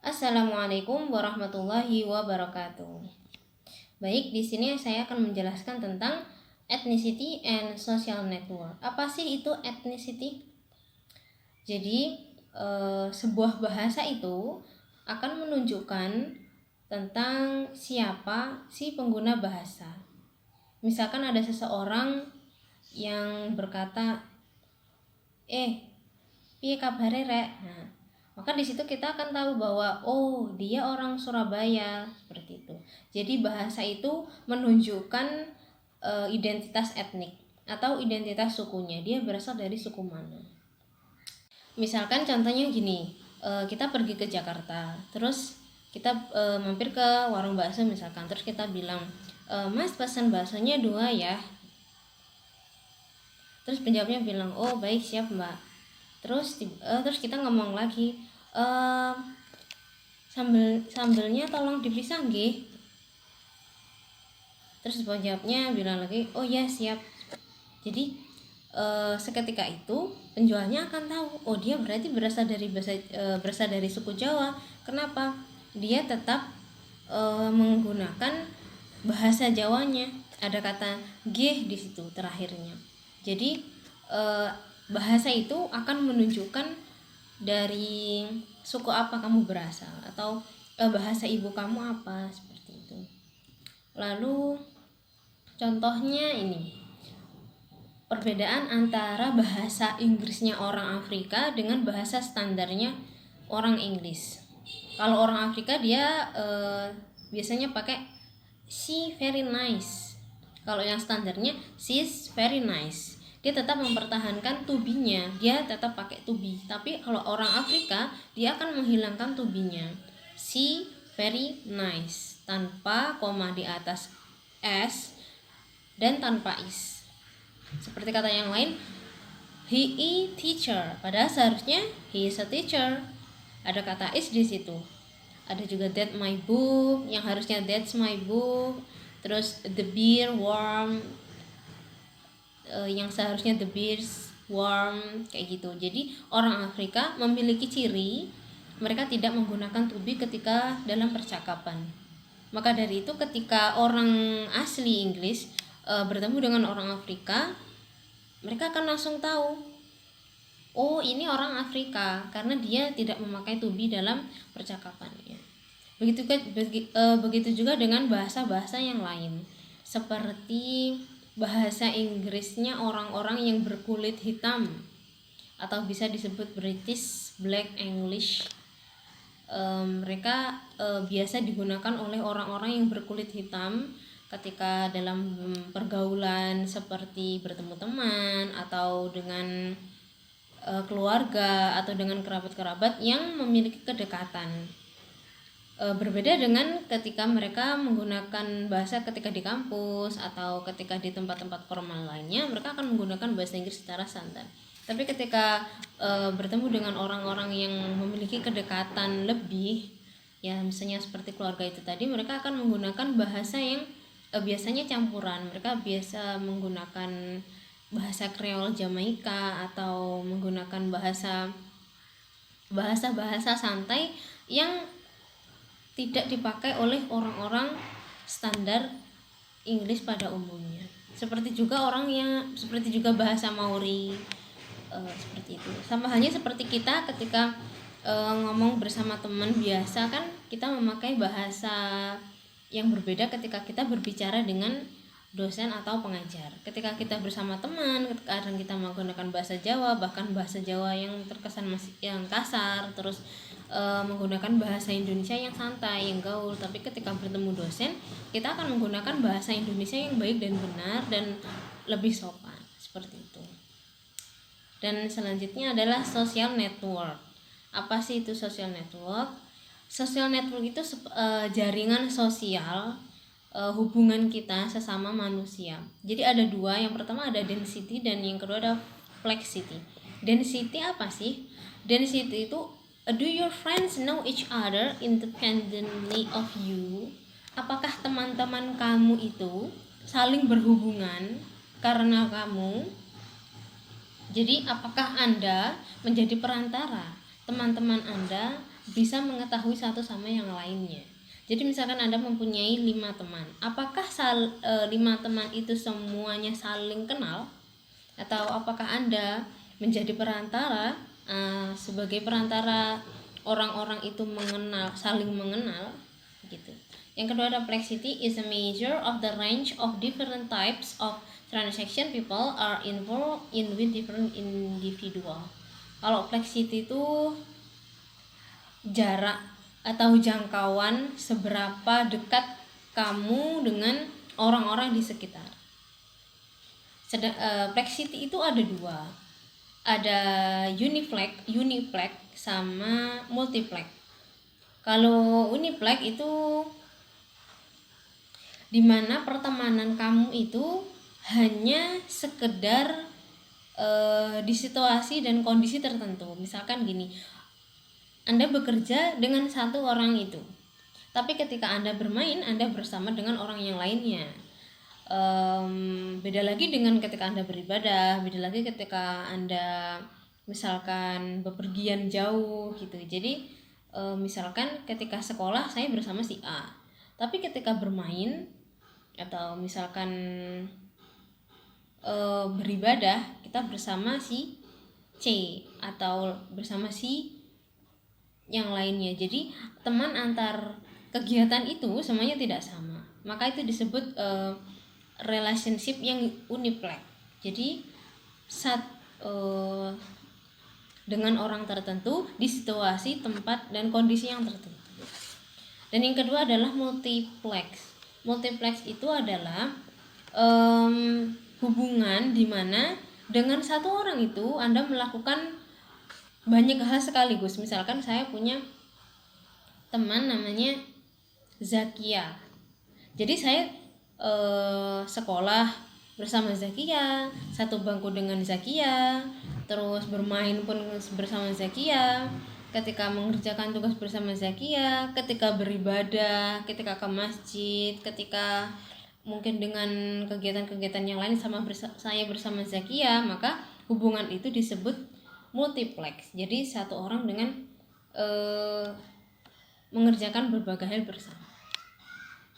Assalamualaikum warahmatullahi wabarakatuh. Baik, di sini saya akan menjelaskan tentang ethnicity and social network. Apa sih itu ethnicity? Jadi, sebuah bahasa itu akan menunjukkan tentang siapa si pengguna bahasa. Misalkan ada seseorang yang berkata, piye kabare rek? Nah, maka di situ kita akan tahu bahwa dia orang Surabaya, seperti itu. Jadi bahasa itu menunjukkan identitas etnik atau identitas sukunya, dia berasal dari suku mana. Misalkan contohnya gini, kita pergi ke Jakarta, terus kita mampir ke warung bakso misalkan, terus kita bilang, Mas pesan baksonya 2 ya. Terus penjawabnya bilang, oh baik siap mbak. Terus kita ngomong lagi, sambelnya tolong dipisah nggih. Terus penjawabnya bilang lagi, oh ya siap. Jadi seketika itu penjualnya akan tahu, oh dia berarti berasal dari suku Jawa. Kenapa? Dia tetap menggunakan bahasa Jawanya, ada kata nggih di situ terakhirnya. Jadi bahasa itu akan menunjukkan dari suku apa kamu berasal, atau bahasa ibu kamu apa, seperti itu. Lalu contohnya ini, perbedaan antara bahasa Inggrisnya orang Afrika dengan bahasa standarnya orang Inggris. Kalau orang Afrika dia biasanya pakai she very nice. Kalau yang standarnya she's very nice. Dia tetap mempertahankan to be-nya, dia tetap pakai to be. Tapi kalau orang Afrika dia akan menghilangkan to be-nya. She very nice tanpa koma di atas s dan tanpa is. Seperti kata yang lain, he is teacher, padahal seharusnya he is a teacher. Ada kata is di situ. Ada juga that my book, yang harusnya that's my book. Terus the beer warm, yang seharusnya the beers warm, kayak gitu. Jadi orang Afrika memiliki ciri mereka tidak menggunakan to be ketika dalam percakapan. Maka dari itu ketika orang asli Inggris bertemu dengan orang Afrika, mereka akan langsung tahu, oh ini orang Afrika, karena dia tidak memakai to be dalam percakapannya. Begitu juga dengan bahasa-bahasa yang lain, seperti bahasa Inggrisnya orang-orang yang berkulit hitam, atau bisa disebut British Black English. Mereka biasa digunakan oleh orang-orang yang berkulit hitam ketika dalam pergaulan, seperti bertemu teman atau dengan keluarga atau dengan kerabat-kerabat yang memiliki kedekatan. Berbeda dengan ketika mereka menggunakan bahasa ketika di kampus atau ketika di tempat-tempat formal lainnya, mereka akan menggunakan bahasa Inggris secara santai. Tapi ketika bertemu dengan orang-orang yang memiliki kedekatan lebih, ya misalnya seperti keluarga itu tadi, mereka akan menggunakan bahasa yang biasanya campuran. Mereka biasa menggunakan bahasa Kreol Jamaika atau menggunakan bahasa santai yang tidak dipakai oleh orang-orang standar Inggris pada umumnya. Seperti juga bahasa Maori, seperti itu. Sama halnya seperti kita ketika ngomong bersama teman biasa, kan kita memakai bahasa yang berbeda ketika kita berbicara dengan dosen atau pengajar. Ketika kita bersama teman, kadang kita menggunakan bahasa Jawa, bahkan bahasa Jawa yang terkesan yang kasar, terus menggunakan bahasa Indonesia yang santai, yang gaul. Tapi ketika bertemu dosen, kita akan menggunakan bahasa Indonesia yang baik dan benar dan lebih sopan, seperti itu. Dan selanjutnya adalah social network. Apa sih itu social network? Social network itu jaringan sosial, hubungan kita sesama manusia. Jadi ada 2, yang pertama ada density dan yang kedua ada flexity. Density apa sih? Density itu, do your friends know each other independently of you? Apakah teman-teman kamu itu saling berhubungan karena kamu? Jadi apakah Anda menjadi perantara teman-teman Anda bisa mengetahui satu sama yang lainnya. Jadi misalkan Anda mempunyai 5 teman, apakah 5 teman itu semuanya saling kenal, atau apakah Anda menjadi perantara, sebagai perantara orang-orang itu saling mengenal gitu. Yang kedua ada complexity is a measure of the range of different types of transaction people are involved in with different individual. Kalau complexity itu jarak atau jangkauan seberapa dekat kamu dengan orang-orang di sekitar. Complexity itu ada dua, ada uniplex sama multiplex. Kalau uniplex itu dimana pertemanan kamu itu hanya sekedar di situasi dan kondisi tertentu. Misalkan gini, Anda bekerja dengan satu orang itu, tapi ketika Anda bermain, Anda bersama dengan orang yang lainnya. Beda lagi dengan ketika Anda beribadah, beda lagi ketika Anda misalkan bepergian jauh gitu. Jadi misalkan ketika sekolah saya bersama si A, tapi ketika bermain atau misalkan beribadah kita bersama si C atau bersama si yang lainnya. Jadi teman antar kegiatan itu semuanya tidak sama, maka itu disebut relationship yang uniplex. Jadi dengan orang tertentu di situasi, tempat, dan kondisi yang tertentu. Dan yang kedua adalah multiplex. Multiplex itu adalah hubungan di mana dengan satu orang itu Anda melakukan banyak hal sekaligus. Misalkan saya punya teman namanya Zakia. Jadi saya sekolah bersama Zakia, satu bangku dengan Zakia, terus bermain pun bersama Zakia, ketika mengerjakan tugas bersama Zakia, ketika beribadah, ketika ke masjid, ketika mungkin dengan kegiatan-kegiatan yang lain saya bersama Zakia, maka hubungan itu disebut multiplex. Jadi satu orang dengan mengerjakan berbagai hal bersama.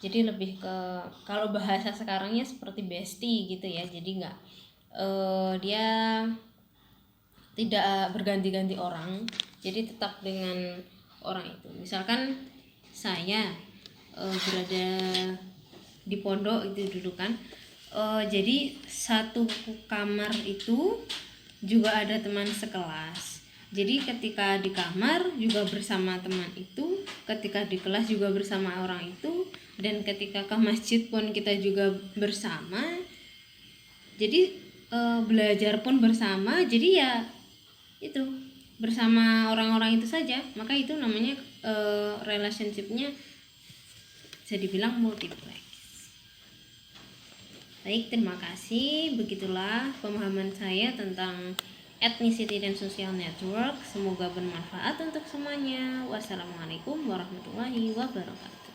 Jadi lebih ke, kalau bahasa sekarangnya seperti bestie gitu ya. Jadi nggak dia tidak berganti-ganti orang, jadi tetap dengan orang itu. Misalkan saya berada di pondok itu dulu kan, jadi satu kamar itu juga ada teman sekelas. Jadi ketika di kamar juga bersama teman itu, ketika di kelas juga bersama orang itu, dan ketika ke masjid pun kita juga bersama. Jadi belajar pun bersama. Jadi ya itu bersama orang-orang itu saja, maka itu namanya relationshipnya bisa dibilang multiplex. Baik, terima kasih. Begitulah pemahaman saya tentang ethnicity dan social network. Semoga bermanfaat untuk semuanya. Wassalamualaikum warahmatullahi wabarakatuh.